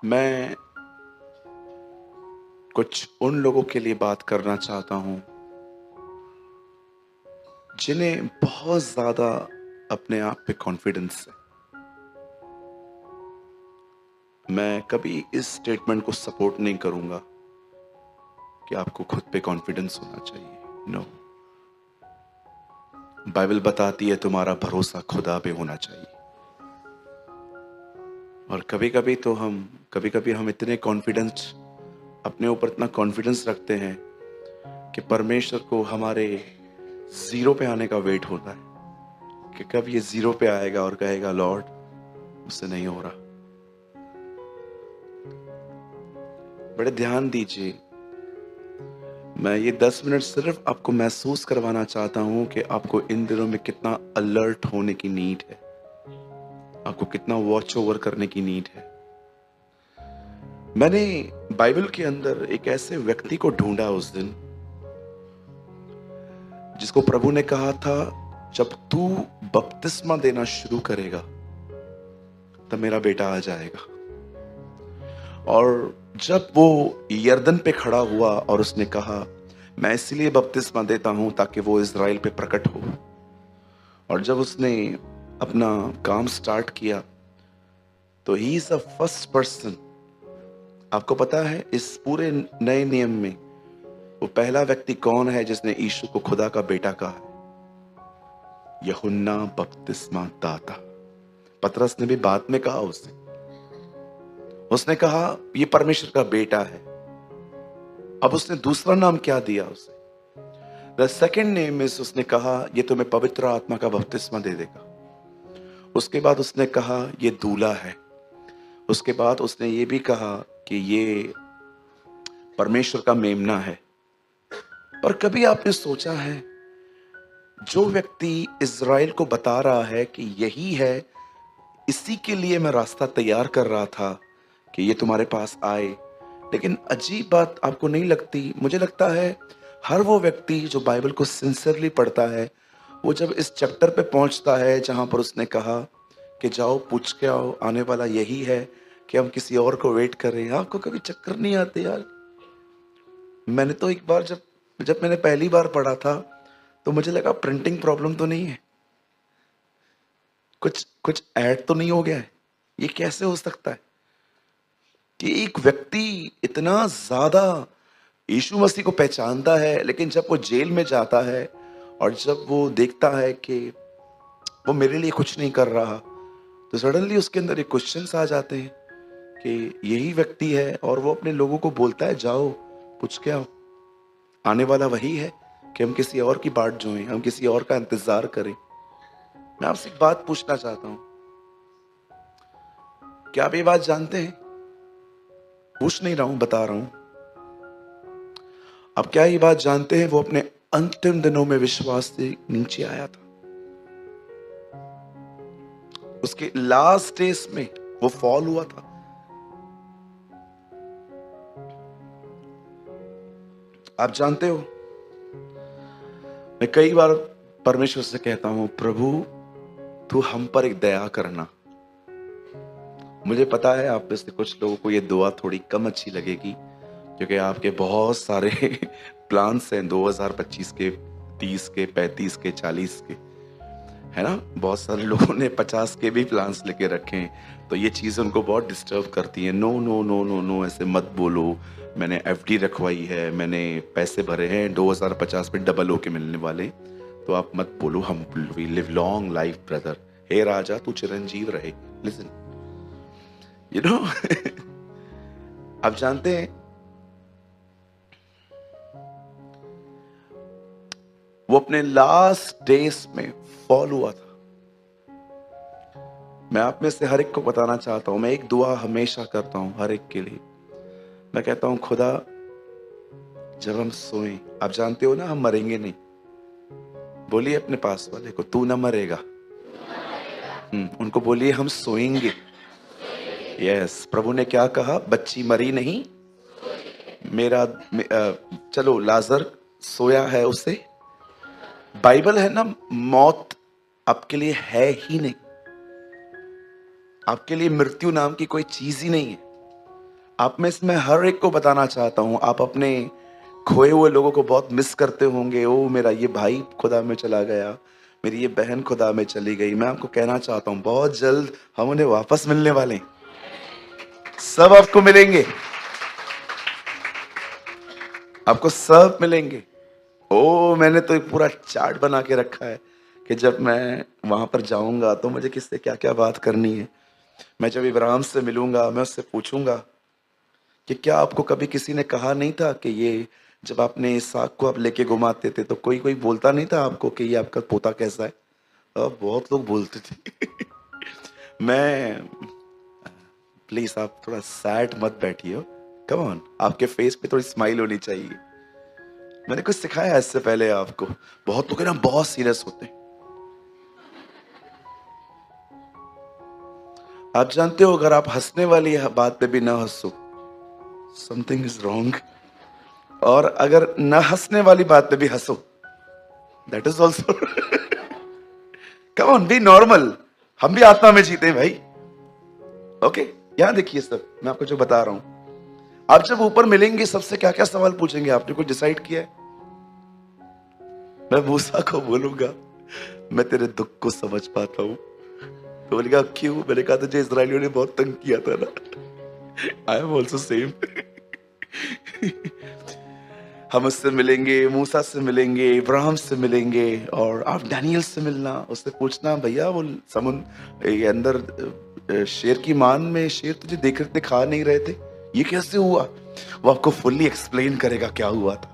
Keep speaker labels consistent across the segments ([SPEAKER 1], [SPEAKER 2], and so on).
[SPEAKER 1] मैं कुछ उन लोगों के लिए बात करना चाहता हूं जिन्हें बहुत ज्यादा अपने आप पे कॉन्फिडेंस है। मैं कभी इस स्टेटमेंट को सपोर्ट नहीं करूंगा कि आपको खुद पे कॉन्फिडेंस होना चाहिए। नो, बाइबल बताती है तुम्हारा भरोसा खुदा पे होना चाहिए। और कभी कभी हम इतने कॉन्फिडेंस, अपने ऊपर इतना कॉन्फिडेंस रखते हैं कि परमेश्वर को हमारे जीरो पे आने का वेट होता है कि कब ये जीरो पे आएगा और कहेगा लॉर्ड मुझसे नहीं हो रहा। बड़े ध्यान दीजिए, मैं ये 10 मिनट सिर्फ आपको महसूस करवाना चाहता हूं कि आपको इन दिनों में कितना अलर्ट होने की नीड है, आपको कितना वॉच ओवर करने की नीड है। मैंने बाइबल के अंदर एक ऐसे व्यक्ति को ढूंढा उस दिन, जिसको प्रभु ने कहा था जब तू बपतिस्मा देना शुरू करेगा तब मेरा बेटा आ जाएगा। और जब वो यरदन पे खड़ा हुआ और उसने कहा मैं इसलिए बपतिस्मा देता हूं ताकि वो इज़राइल पे प्रकट हो, और जब उसने अपना काम स्टार्ट किया तो he is the first person. आपको पता है इस पूरे नए नियम में वो पहला व्यक्ति कौन है जिसने यीशु को खुदा का बेटा कहा है? यूहन्ना बपतिस्मा दाता। पतरस ने भी बाद में कहा, उसने कहा ये परमेश्वर का बेटा है। अब उसने दूसरा नाम क्या दिया उसे? द सेकेंड नेम इज, उसने कहा ये तुम्हें पवित्र आत्मा का बपतिस्मा दे देगा। उसके बाद उसने कहा ये दूल्हा है। उसके बाद उसने ये भी कहा कि ये परमेश्वर का मेमना है। पर कभी आपने सोचा है जो व्यक्ति इज़राइल को बता रहा है कि यही है, इसी के लिए मैं रास्ता तैयार कर रहा था कि ये तुम्हारे पास आए, लेकिन अजीब बात आपको नहीं लगती? मुझे लगता है हर वो व्यक्ति जो बाइबल को सिंसियरली पढ़ता है, वो जब इस चैप्टर पे पहुंचता है जहां पर उसने कहा कि जाओ पूछ के आओ, आने वाला यही है, कि हम किसी और को वेट कर रहे हैं। आपको कभी चक्कर नहीं आते यार? मैंने तो एक बार जब जब मैंने पहली बार पढ़ा था तो मुझे लगा प्रिंटिंग प्रॉब्लम तो नहीं है, कुछ कुछ ऐड तो नहीं हो गया है। ये कैसे हो सकता है कि एक व्यक्ति इतना ज्यादा यीशु मसीह को पहचानता है, लेकिन जब वो जेल में जाता है और जब वो देखता है कि वो मेरे लिए कुछ नहीं कर रहा, तो सडनली उसके अंदर एक क्वेश्चंस आ जाते हैं कि यही व्यक्ति है, और वो अपने लोगों को बोलता है जाओ पूछ के आओ, आने वाला वही है कि हम किसी और की बाट जोएं, हम किसी और का इंतजार करें। मैं आपसे एक बात पूछना चाहता हूं, क्या आप ये बात जानते हैं? पूछ नहीं रहा हूं, बता रहा हूं। अब क्या ये बात जानते हैं वो अपने अंतिम दिनों में विश्वास से नीचे आया था? उसके लास्ट डेज में वो फॉल हुआ था। आप जानते हो, मैं कई बार परमेश्वर से कहता हूं प्रभु तू हम पर एक दया करना। मुझे पता है आप में से कुछ लोगों को ये दुआ थोड़ी कम अच्छी लगेगी, क्योंकि आपके बहुत सारे प्लान्स हैं 2025 के, 30 के, 35 के, 40 के, है ना? बहुत सारे लोगों ने 50 के भी प्लान्स लेके रखे हैं, तो ये चीज़ उनको बहुत डिस्टर्ब करती है। No no no no no, ऐसे मत बोलो। मैंने एफडी रखवाई है, मैंने पैसे भरे हैं 2050 में डबल होके मिलने वाले, तो आप मत बोलो हम we live long life brother. हे राजा तू चिरंजीव रहे। लिसन, यू नो आप जानते हैं वो अपने लास्ट डेज में फॉल हुआ था। मैं आप में से हर एक को बताना चाहता हूं, मैं एक दुआ हमेशा करता हूं हर एक के लिए। मैं कहता हूं खुदा जब हम सोएं, आप जानते हो ना हम मरेंगे नहीं। बोलिए अपने पास वाले को तू ना मरेगा। उनको बोलिए हम सोएंगे। यस, प्रभु ने क्या कहा? बच्ची मरी नहीं, चलो लाजर सोया है, उसे बाइबल है ना, मौत आपके लिए है ही नहीं। आपके लिए मृत्यु नाम की कोई चीज ही नहीं है। आप में से मैं हर एक को बताना चाहता हूं, आप अपने खोए हुए लोगों को बहुत मिस करते होंगे। ओ मेरा ये भाई खुदा में चला गया, मेरी ये बहन खुदा में चली गई। मैं आपको कहना चाहता हूं बहुत जल्द हम उन्हें वापस मिलने वाले हैं। सब आपको मिलेंगे, आपको सब मिलेंगे। ओ मैंने तो एक पूरा चार्ट बना के रखा है कि जब मैं वहां पर जाऊंगा तो मुझे किससे क्या क्या बात करनी है। मैं जब इब्राहिम से मिलूंगा मैं उससे पूछूंगा कि क्या आपको कभी किसी ने कहा नहीं था कि ये, जब आपने इसहाक को आप लेके घुमाते थे तो कोई कोई बोलता नहीं था आपको कि ये आपका पोता कैसा है? अब बहुत लोग बोलते थे। मैं, प्लीज आप थोड़ा सैड मत बैठिए, कम ऑन, आपके फेस पे थोड़ी स्माइल होनी चाहिए। मैंने कुछ सिखाया है इससे पहले आपको? बहुत लोग है ना बहुत सीरियस होते हैं। आप जानते हो अगर आप हंसने वाली बात पे भी ना हंसो, समथिंग इज रॉन्ग। और अगर न हंसने वाली बात पे भी हंसो, that is also. Come on, B normal. हम भी आत्मा में जीते हैं भाई। ओके, यहां देखिए सर, मैं आपको जो बता रहा हूं, आप जब ऊपर मिलेंगे सबसे क्या क्या सवाल पूछेंगे? आपने कुछ डिसाइड किया है? मैं मूसा को बोलूंगा मैं तेरे दुख को समझ पाता हूं। तो बोलेगा क्यों? मैंने कहा तुझे इसराइलियों ने बहुत तंग किया था ना। I am also same. हम उससे मिलेंगे, मूसा से मिलेंगे, इब्राहिम से मिलेंगे, और आप डैनियल से मिलना, उससे पूछना भैया वो समुद्र ये अंदर शेर की मान में शेर तुझे दिखा नहीं रहे थे, ये कैसे हुआ? वो आपको फुल्ली एक्सप्लेन करेगा क्या हुआ था।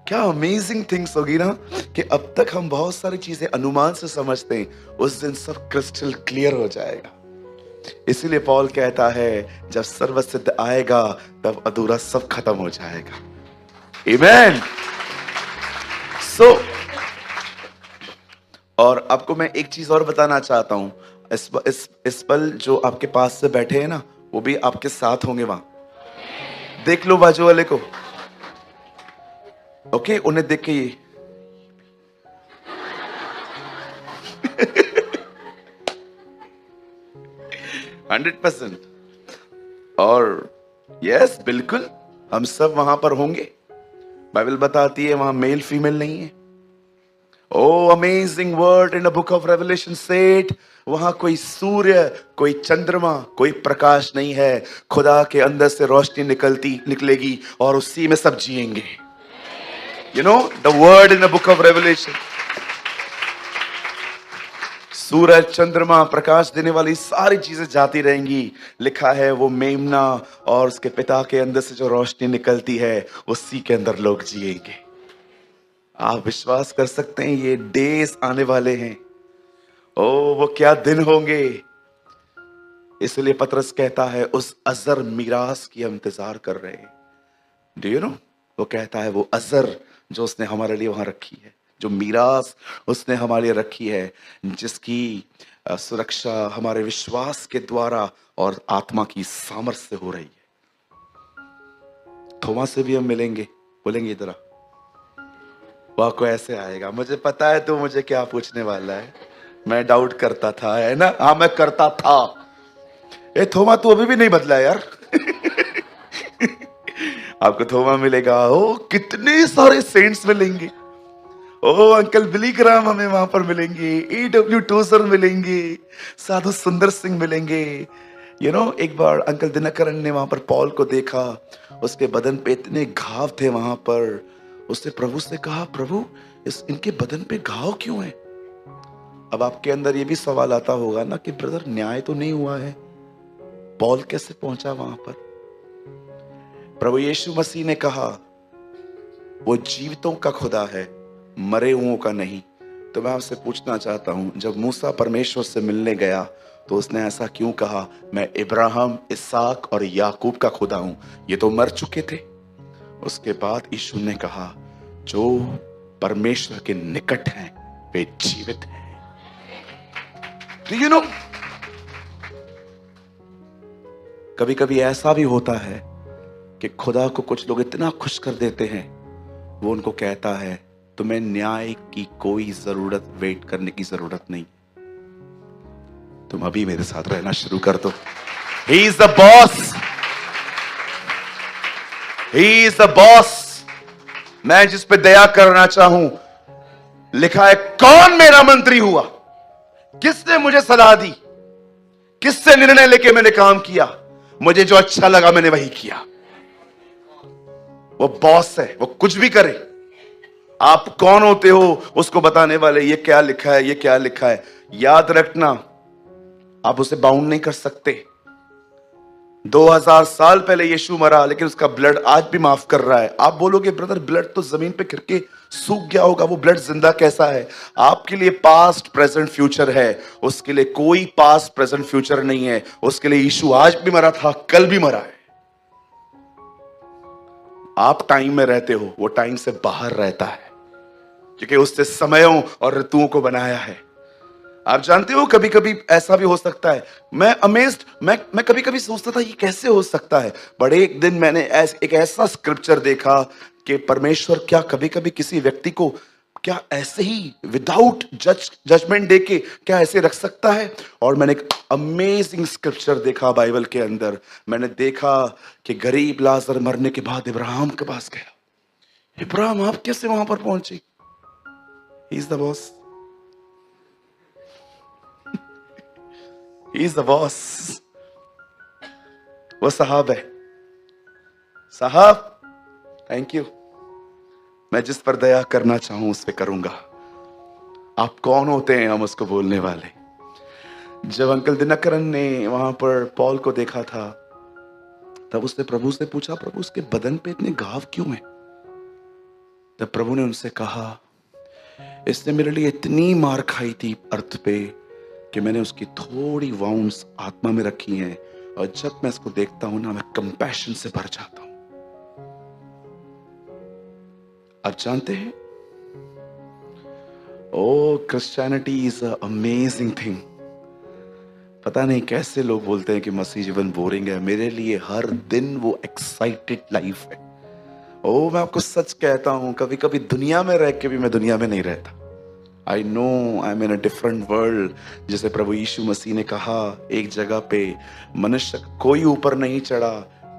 [SPEAKER 1] क्या अमेजिंग थिंग्स होगी ना कि अब तक हम बहुत सारी चीजें अनुमान से समझते हैं, उस दिन सब क्रिस्टल क्लियर हो जाएगा। इसीलिए पॉल कहता है जब सर्वसिद्ध आएगा तब अधूरा सब खत्म हो जाएगा। आमेन। सो और आपको मैं एक चीज और बताना चाहता हूं, इस पल जो आपके पास से बैठे हैं ना, वो भी आपके साथ होंगे वहां। देख लो बाजू वाले को, ओके? उन्हें देख के ये 100%। और यस बिल्कुल, हम सब वहां पर होंगे। बाइबल बताती है वहां मेल फीमेल नहीं है। O amazing word in the book of Revelation said, वहां कोई सूर्य, कोई चंद्रमा, कोई प्रकाश नहीं है। खुदा के अंदर से रोशनी निकलेगी और उसी में सब जिएंगे। You know the word in the book of Revelation, सूरज, चंद्रमा, प्रकाश देने वाली सारी चीजें जाती रहेंगी। लिखा है वो मेमना और उसके पिता के अंदर से जो रोशनी निकलती है उसी के अंदर लोग जिएंगे। आप विश्वास कर सकते हैं ये डेज आने वाले हैं। ओ वो क्या दिन होंगे। इसलिए पतरस कहता है उस अजर मीरास की हम इंतजार कर रहे हैं। डू यू नो, वो कहता है वो अजर जो उसने हमारे लिए वहां रखी है, जो मीरास उसने हमारे लिए रखी है, जिसकी सुरक्षा हमारे विश्वास के द्वारा और आत्मा की सामर्थ्य से हो रही है। थोमा से भी हम मिलेंगे, बोलेंगे इधर आ। वो आपको ऐसे आएगा, मुझे पता है तू मुझे क्या पूछने वाला है, मैं डाउट करता था, है ना? हाँ मैं करता था। ए थोमा तू अभी भी नहीं बदला यार। आपको थोमा मिलेगा। ओ कितने सारे सेंट्स मिलेंगे। ओ अंकल बिली ग्राम हमें वहां पर मिलेंगे, AW टूसर मिलेंगे, साधु सुंदर सिंह मिलेंगे। यू नो एक बार अंकल दिनकरन ने वहां पर पॉल को देखा, उसके बदन पे इतने घाव थे वहां पर। उसने प्रभु से कहा प्रभु इनके बदन पे घाव क्यों है? अब आपके अंदर ये भी सवाल आता होगा ना कि ब्रदर न्याय तो नहीं हुआ है, पॉल कैसे पहुंचा वहां पर? प्रभु यीशु मसीह ने कहा वो जीवितों का खुदा है, मरे हुओं का नहीं। तो मैं आपसे पूछना चाहता हूं, जब मूसा परमेश्वर से मिलने गया तो उसने ऐसा क्यों कहा मैं इब्राहिम, इसहाक और याकूब का खुदा हूं? ये तो मर चुके थे। उसके बाद यीशु ने कहा जो परमेश्वर के निकट हैं वे जीवित हैं। Do you know? कभी कभी ऐसा भी होता है कि खुदा को कुछ लोग इतना खुश कर देते हैं, वो उनको कहता है तुम्हें न्याय की कोई जरूरत, वेट करने की जरूरत नहीं, तुम अभी मेरे साथ रहना शुरू कर दो। He is the boss. He is the boss. मैं जिस पे दया करना चाहूं, लिखा है कौन मेरा मंत्री हुआ, किसने मुझे सलाह दी, किससे निर्णय लेके मैंने काम किया, मुझे जो अच्छा लगा मैंने वही किया। वो बॉस है, वो कुछ भी करे। आप कौन होते हो उसको बताने वाले, ये क्या लिखा है, ये क्या लिखा है। याद रखना, आप उसे बाउंड नहीं कर सकते। 2000 साल पहले यीशु मरा, लेकिन उसका ब्लड आज भी माफ कर रहा है। आप बोलोगे ब्रदर ब्लड तो जमीन पे गिर के सूख गया होगा, वो ब्लड जिंदा कैसा है? आपके लिए पास्ट प्रेजेंट फ्यूचर है, उसके लिए कोई पास्ट प्रेजेंट फ्यूचर नहीं है। उसके लिए यीशु आज भी मरा था, कल भी मरा है। आप टाइम में रहते हो, वो टाइम से बाहर रहता है, क्योंकि उसने समयों और ऋतुओं को बनाया है। आप जानते हो कभी कभी ऐसा भी हो सकता है, मैं अमेज्ड, मैं कभी कभी सोचता था ये कैसे हो सकता है। बट एक दिन मैंने एक ऐसा स्क्रिप्चर देखा कि परमेश्वर क्या कभी कभी किसी व्यक्ति को क्या ऐसे ही विदाउट जजमेंट दे के क्या ऐसे रख सकता है। और मैंने एक अमेजिंग स्क्रिप्चर देखा बाइबल के अंदर। मैंने देखा कि गरीब लाजर मरने के बाद इब्राहिम के पास गया। इब्राहिम आप कैसे वहां पर पहुंचे? He is the boss, he is the boss. वो साहब है, साहब थैंक यू। मैं जिस पर दया करना चाहूं उस पे करूंगा। आप कौन होते हैं हम उसको बोलने वाले। जब अंकल दिनकरन ने वहां पर पॉल को देखा था, तब उसने प्रभु से पूछा, प्रभु उसके बदन पे इतने घाव क्यों हैं? तब प्रभु ने उनसे कहा, इसने मेरे लिए इतनी मार खाई थी अर्थ पे कि मैंने उसकी थोड़ी वाउंड्स आत्मा में रखी हैं, और जब मैं इसको देखता हूं ना, मैं कंपैशन से भर जाता हूं। आप जानते हैं, O Christianity is a amazing thing. पता नहीं कैसे लोग बोलते हैं कि मसीह जीवन बोरिंग है। मेरे लिए हर दिन वो एक्साइटेड लाइफ है। ओ मैं आपको सच कहता हूं, कभी कभी दुनिया में रह के भी मैं दुनिया में नहीं रहता। I know I am in a different world. जैसे प्रभु यीशु मसीह ने कहा एक जगह पे, मनुष्य कोई ऊपर नहीं चढ़ा,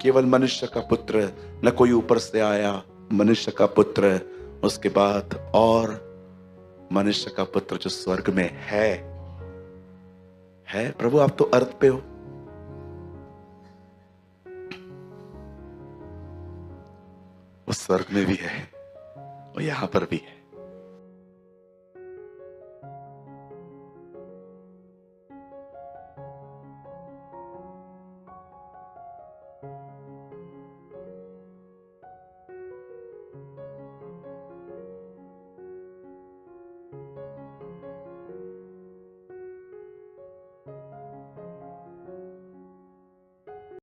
[SPEAKER 1] केवल मनुष्य का पुत्र, न कोई ऊपर से आया, मनुष्य का पुत्र, उसके बाद और मनुष्य का पुत्र जो स्वर्ग में है। प्रभु आप तो अर्थ पे हो, वो स्वर्ग में भी है, वो यहां पर भी है।